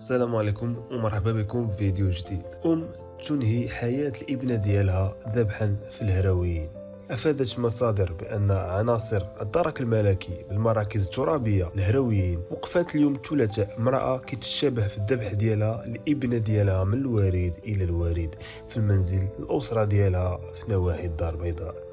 السلام عليكم ومرحبا بكم في فيديو جديد. تنهي حياة الابنة ديالها ذبحا في الهرويين. أفادت مصادر بأن عناصر الدرك الملكي بالمراكز الترابية الهرويين وقفات اليوم الثلاثاء امرأة كتشابه في الذبح ديالها الابنة ديالها من الوريد إلى الوريد في المنزل الأسرة ديالها في نواحي الدار البيضاء.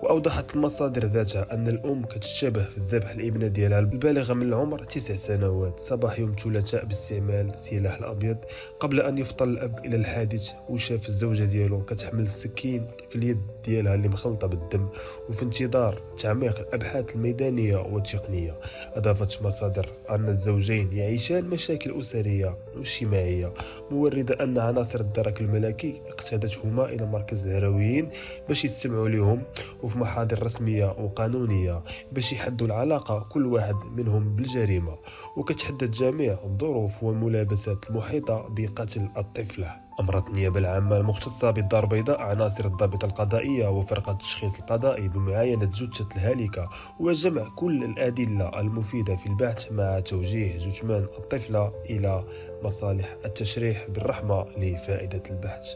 وأوضحت المصادر ذاتها أن الأم كتشتبه في الذبح الابنة ديالها البالغة من العمر 9 سنوات صباح يوم الثلاثاء باستعمال السلاح الأبيض، قبل أن يفطن الأب إلى الحادث وشاف الزوجة ديالو كتحمل السكين في اليد ديالها اللي مخلطة بالدم وفي انتظار تعميق الأبحاث الميدانية والتقنية. أضافت مصادر أن الزوجين يعيشان مشاكل أسرية واجتماعية، موردة أن عناصر الدرك الملكي اقتادتهما إلى مركز الهرويين باش يستمعوا لهم وفي محاضر رسمية وقانونية باش يحدوا العلاقة كل واحد منهم بالجريمة، وكتحدد جميع الظروف والملابسات المحيطة بقتل الطفلة. أمرت النيابة العامة المختصة بالدار البيضاء عناصر الضابطة القضائية وفرقة التشخيص القضائي بمعاينة جثة الهالكة وجمع كل الأدلة المفيدة في البحث، مع توجيه جثمان الطفلة إلى مصالح التشريح بالرحمة لفائدة البحث.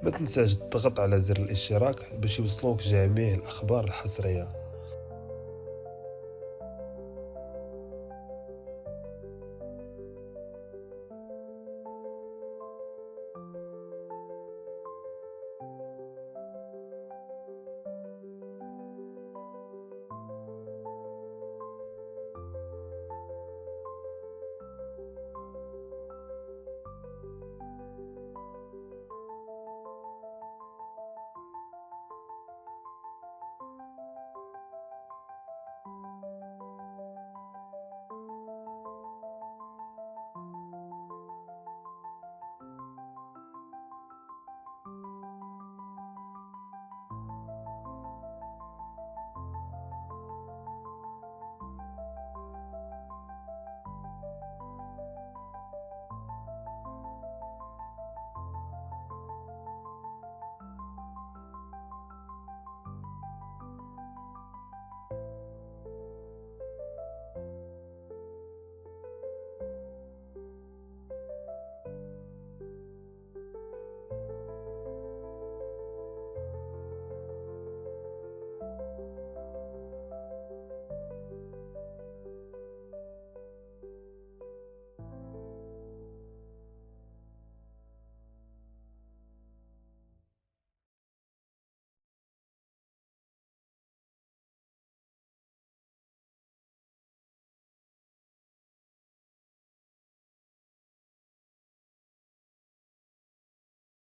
ما تنساش تضغط على زر الاشتراك باش يوصلوك جميع الأخبار الحصرية.